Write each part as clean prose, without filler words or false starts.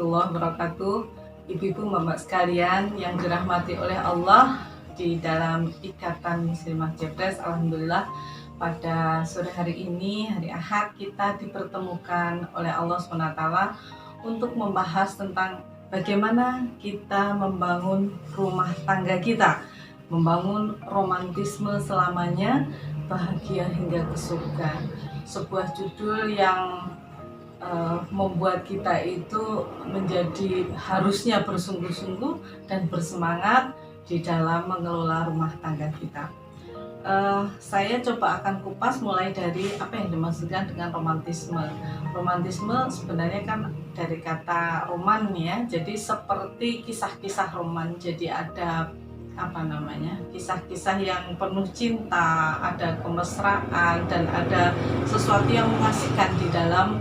warahmatullahi wabarakatuh. Ibu-ibu, bapak sekalian yang dirahmati oleh Allah, di dalam Ikatan Muslimah Jebres, alhamdulillah pada sore hari ini, hari Ahad, kita dipertemukan oleh Allah SWT untuk membahas tentang bagaimana kita membangun rumah tangga kita, membangun romantisme selamanya, bahagia hingga ke surga. Sebuah judul yang membuat kita itu menjadi harusnya bersungguh-sungguh dan bersemangat di dalam mengelola rumah tangga kita. Saya coba akan kupas mulai dari apa yang dimaksudkan dengan romantisme. Romantisme sebenarnya kan dari kata roman ya, jadi seperti kisah-kisah roman. Jadi ada kisah-kisah yang penuh cinta, ada kemesraan, dan ada sesuatu yang mengasihkan di dalam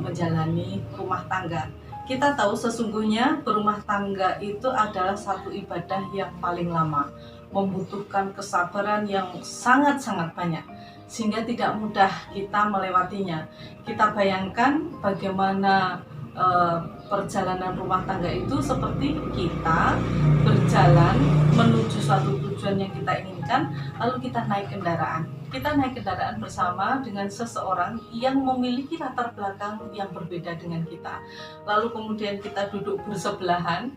menjalani rumah tangga. Kita tahu sesungguhnya berumah tangga itu adalah satu ibadah yang paling lama, membutuhkan kesabaran yang sangat-sangat banyak, sehingga tidak mudah kita melewatinya. Kita bayangkan bagaimana perjalanan rumah tangga itu seperti kita berjalan menuju suatu tujuan yang kita inginkan, lalu kita naik kendaraan. Kita naik kendaraan bersama dengan seseorang yang memiliki latar belakang yang berbeda dengan kita. Lalu kemudian kita duduk bersebelahan.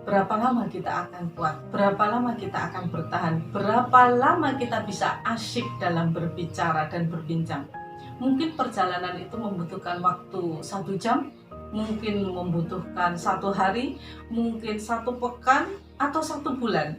Berapa lama kita akan kuat? Berapa lama kita akan bertahan? Berapa lama kita bisa asyik dalam berbicara dan berbincang? Mungkin perjalanan itu membutuhkan waktu 1 jam, mungkin membutuhkan 1 hari, mungkin 1 pekan, atau 1 bulan.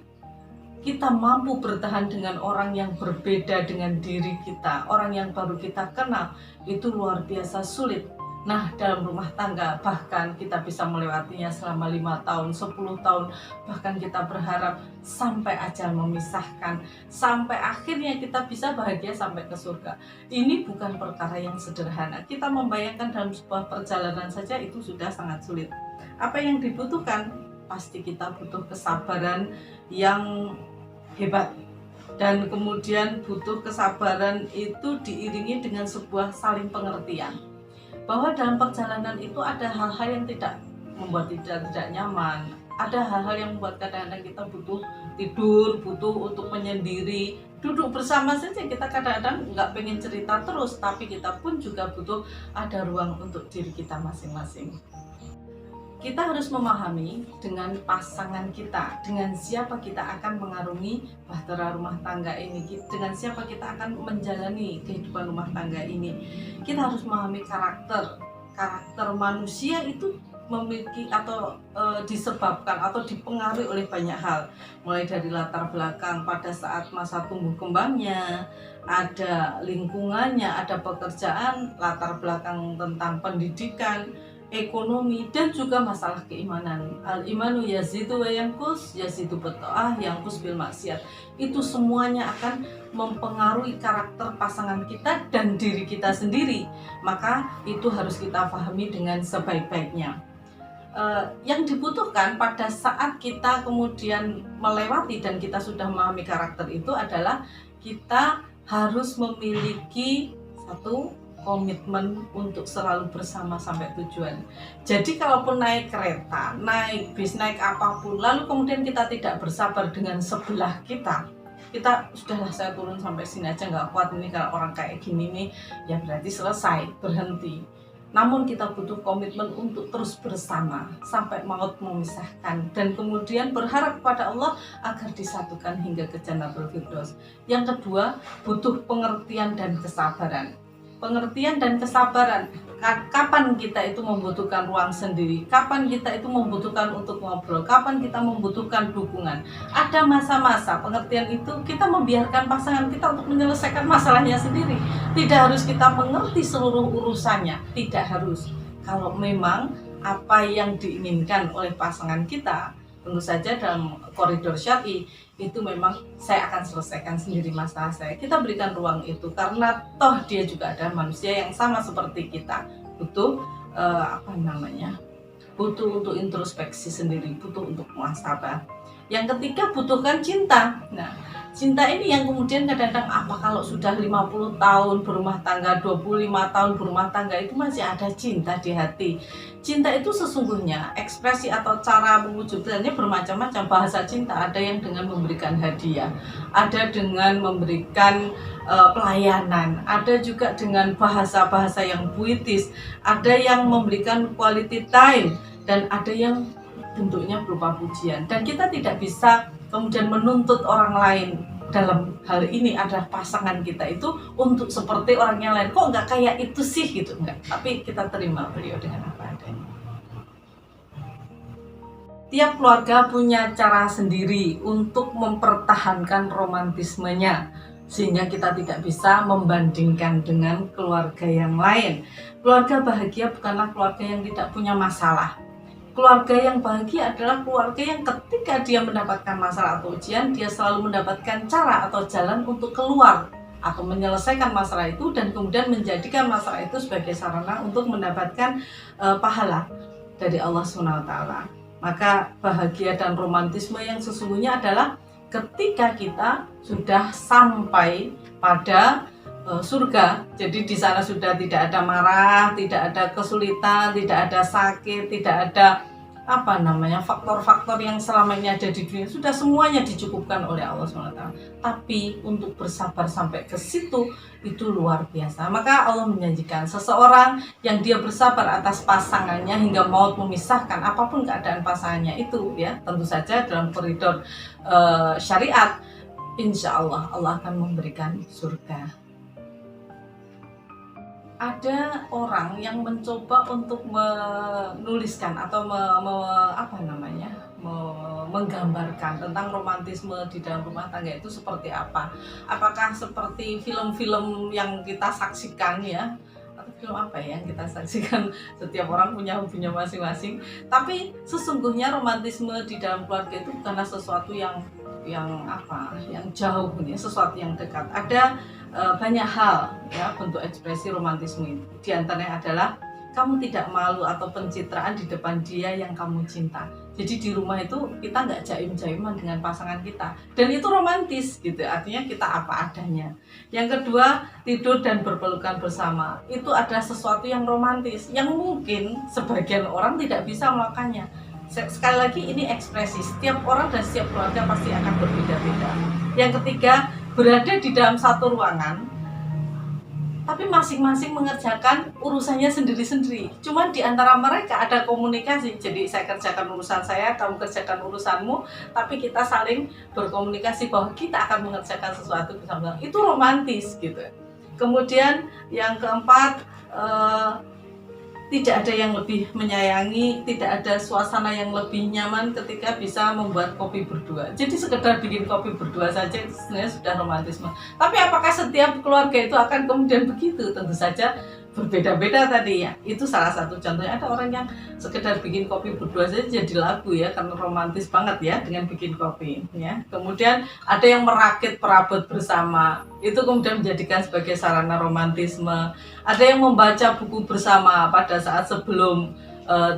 Kita mampu bertahan dengan orang yang berbeda dengan diri kita, orang yang baru kita kenal, itu luar biasa sulit. Nah, dalam rumah tangga bahkan kita bisa melewatinya selama 5 tahun, 10 tahun, bahkan kita berharap sampai ajal memisahkan, sampai akhirnya kita bisa bahagia sampai ke surga. Ini bukan perkara yang sederhana. Kita membayangkan dalam sebuah perjalanan saja itu sudah sangat sulit. Apa yang dibutuhkan? Pasti kita butuh kesabaran yang hebat. Dan kemudian butuh kesabaran itu diiringi dengan sebuah saling pengertian. Bahwa dalam perjalanan itu ada hal-hal yang tidak membuat tidak nyaman, ada hal-hal yang membuat kadang-kadang kita butuh tidur, butuh untuk menyendiri, duduk bersama saja kita kadang-kadang nggak pengen cerita terus, tapi kita pun juga butuh ada ruang untuk diri kita masing-masing. Kita harus memahami dengan pasangan kita, dengan siapa kita akan mengarungi bahtera rumah tangga ini, dengan siapa kita akan menjalani kehidupan rumah tangga ini. Kita harus memahami karakter manusia itu memiliki atau disebabkan atau dipengaruhi oleh banyak hal, mulai dari latar belakang pada saat masa tumbuh kembangnya, ada lingkungannya, ada pekerjaan, latar belakang tentang pendidikan, ekonomi, dan juga masalah keimanan. Al-imanu yazidu wa yanqus, yazidu bitta'ah, yanqus bil maksiat. Itu semuanya akan mempengaruhi karakter pasangan kita dan diri kita sendiri. Maka itu harus kita pahami dengan sebaik-baiknya. Yang dibutuhkan pada saat kita kemudian melewati dan kita sudah memahami karakter itu adalah kita harus memiliki satu komitmen untuk selalu bersama sampai tujuan. Jadi kalaupun naik kereta, naik bis, naik apapun, lalu kemudian kita tidak bersabar dengan sebelah kita sudahlah, saya turun sampai sini aja, nggak kuat ini kalau orang kayak gini nih, ya berarti selesai, berhenti. Namun kita butuh komitmen untuk terus bersama sampai maut memisahkan, dan kemudian berharap kepada Allah agar disatukan hingga ke Jannatul Firdaus. Yang kedua, butuh pengertian dan kesabaran. Pengertian dan kesabaran. Kapan kita itu membutuhkan ruang sendiri, kapan kita itu membutuhkan untuk ngobrol, kapan kita membutuhkan dukungan. Ada masa-masa pengertian itu kita membiarkan pasangan kita untuk menyelesaikan masalahnya sendiri. Tidak harus kita mengerti seluruh urusannya, tidak harus. Kalau memang apa yang diinginkan oleh pasangan kita, tentu saja dalam koridor syar'i, itu memang saya akan selesaikan sendiri masalah saya. Kita berikan ruang itu karena toh dia juga ada manusia yang sama seperti kita, butuh butuh untuk introspeksi sendiri, butuh untuk muhasabah. Yang ketiga, butuhkan cinta. Nah, Cinta ini yang kemudian kadang-kadang apa kalau sudah 50 tahun berumah tangga, 25 tahun berumah tangga itu masih ada cinta di hati. Cinta itu sesungguhnya ekspresi atau cara mewujudkannya bermacam-macam. Bahasa cinta ada yang dengan memberikan hadiah, ada dengan memberikan pelayanan, ada juga dengan bahasa-bahasa yang puitis, ada yang memberikan quality time, dan ada yang bentuknya berupa pujian. Dan kita tidak bisa kemudian menuntut orang lain dalam hal ini adalah pasangan kita itu untuk seperti orang yang lain. Kok nggak kayak itu sih gitu, enggak. Tapi kita terima beliau dengan apa adanya. Tiap keluarga punya cara sendiri untuk mempertahankan romantismenya, sehingga kita tidak bisa membandingkan dengan keluarga yang lain. Keluarga bahagia bukanlah keluarga yang tidak punya masalah. Keluarga yang bahagia adalah keluarga yang ketika dia mendapatkan masalah atau ujian, dia selalu mendapatkan cara atau jalan untuk keluar atau menyelesaikan masalah itu, dan kemudian menjadikan masalah itu sebagai sarana untuk mendapatkan pahala dari Allah SWT. Maka bahagia dan romantisme yang sesungguhnya adalah ketika kita sudah sampai pada surga. Jadi di sana sudah tidak ada marah, tidak ada kesulitan, tidak ada sakit, tidak ada faktor-faktor yang selama ini ada di dunia, sudah semuanya dicukupkan oleh Allah SWT. Tapi untuk bersabar sampai ke situ itu luar biasa. Maka Allah menjanjikan seseorang yang dia bersabar atas pasangannya hingga maut memisahkan, apapun keadaan pasangannya itu, ya tentu saja dalam koridor syariat, insya Allah Allah akan memberikan surga. Ada orang yang mencoba untuk menuliskan atau menggambarkan tentang romantisme di dalam rumah tangga itu seperti apa. Apakah seperti film-film yang kita saksikan, ya, atau film apa ya yang kita saksikan? Setiap orang punya hobinya masing-masing. Tapi sesungguhnya romantisme di dalam keluarga itu bukanlah sesuatu yang jauh, ya, sesuatu yang dekat. Ada banyak hal, ya, bentuk ekspresi romantisme itu. Di antaranya adalah kamu tidak malu atau pencitraan di depan dia yang kamu cinta. Jadi di rumah itu kita nggak jaim-jaiman dengan pasangan kita, dan itu romantis gitu. Artinya kita apa adanya. Yang kedua, tidur dan berpelukan bersama. Itu adalah sesuatu yang romantis, yang mungkin sebagian orang tidak bisa melakukannya. Sekali lagi, ini ekspresi. Setiap orang dan setiap keluarga pasti akan berbeda-beda. Yang ketiga, berada di dalam satu ruangan, tapi masing-masing mengerjakan urusannya sendiri-sendiri. Cuman di antara mereka ada komunikasi. Jadi saya kerjakan urusan saya, kamu kerjakan urusanmu, tapi kita saling berkomunikasi bahwa kita akan mengerjakan sesuatu bersama-sama. Itu romantis gitu. Kemudian yang keempat, tidak ada yang lebih menyayangi, tidak ada suasana yang lebih nyaman ketika bisa membuat kopi berdua. Jadi sekedar bikin kopi berdua saja itu sebenarnya sudah romantisme. Tapi apakah setiap keluarga itu akan kemudian begitu? Tentu saja berbeda-beda tadi, ya. Itu salah satu contohnya. Ada orang yang sekedar bikin kopi berdua saja jadi lagu, ya, karena romantis banget, ya, dengan bikin kopi, ya. Kemudian ada yang merakit perabot bersama, itu kemudian menjadikan sebagai sarana romantisme. Ada yang membaca buku bersama pada saat sebelum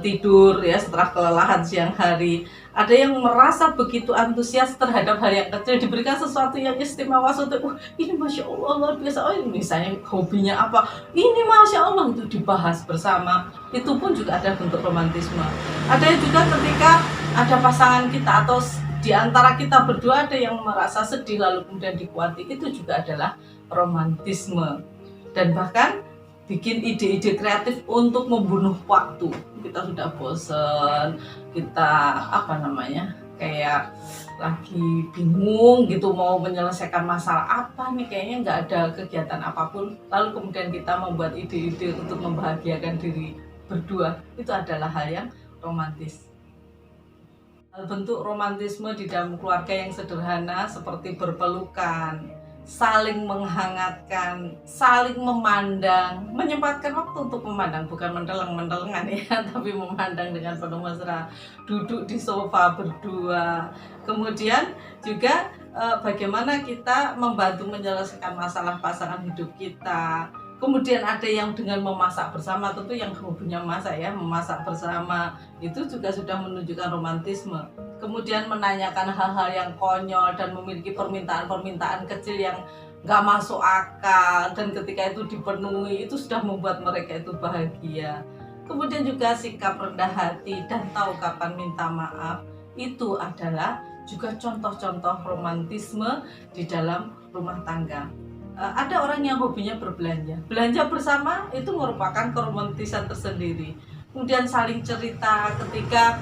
tidur, ya, setelah kelelahan siang hari. Ada yang merasa begitu antusias terhadap hal yang kecil, diberikan sesuatu yang istimewa, ini Masya Allah luar biasa. Oh, ini misalnya hobinya apa, ini Masya Allah, itu dibahas bersama. Itu pun juga ada bentuk romantisme. Ada juga ketika ada pasangan kita atau di antara kita berdua ada yang merasa sedih lalu kemudian dikuati, itu juga adalah romantisme. Dan bahkan bikin ide-ide kreatif untuk membunuh waktu. Kita sudah bosan, kita kayak lagi bingung gitu mau menyelesaikan masalah apa nih, kayaknya nggak ada kegiatan apapun, lalu kemudian kita membuat ide-ide untuk membahagiakan diri berdua. Itu adalah hal yang romantis. Bentuk romantisme di dalam keluarga yang sederhana seperti berpelukan, saling menghangatkan, saling memandang, menyempatkan waktu untuk memandang, bukan mendeleng-mendelengan, ya, tapi memandang dengan penuh mesra, duduk di sofa berdua. Kemudian juga bagaimana kita membantu menyelesaikan masalah pasangan hidup kita. Kemudian ada yang dengan memasak bersama, tentu yang hobinya masak, ya, memasak bersama itu juga sudah menunjukkan romantisme. kemudian menanyakan hal-hal yang konyol dan memiliki permintaan-permintaan kecil yang nggak masuk akal, dan ketika itu dipenuhi itu sudah membuat mereka itu bahagia. Kemudian juga sikap rendah hati dan tahu kapan minta maaf, itu adalah juga contoh-contoh romantisme di dalam rumah tangga. Ada orang yang hobinya belanja bersama, itu merupakan keromantisan tersendiri. Kemudian saling cerita ketika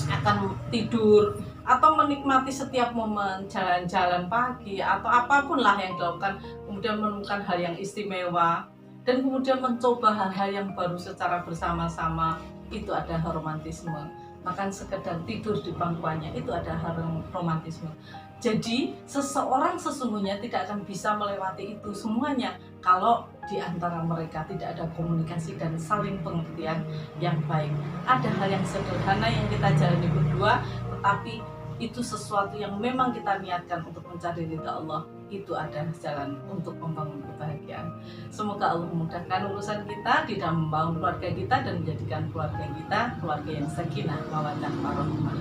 akan tidur, atau menikmati setiap momen jalan-jalan pagi atau apapun lah yang dilakukan, kemudian menemukan hal yang istimewa dan kemudian mencoba hal-hal yang baru secara bersama-sama, itu ada romantisme. Bahkan sekedar tidur di bangkuannya, itu ada romantisme. Jadi seseorang sesungguhnya tidak akan bisa melewati itu semuanya kalau di antara mereka tidak ada komunikasi dan saling pengertian yang baik. Ada hal yang sederhana yang kita jalani berdua, tetapi itu sesuatu yang memang kita niatkan untuk mencari ridha Allah. Itu adalah jalan untuk membangun kebahagiaan. Semoga Allah memudahkan urusan kita di dalam membangun keluarga kita dan menjadikan keluarga kita keluarga yang sakinah, mawaddah, warahmah.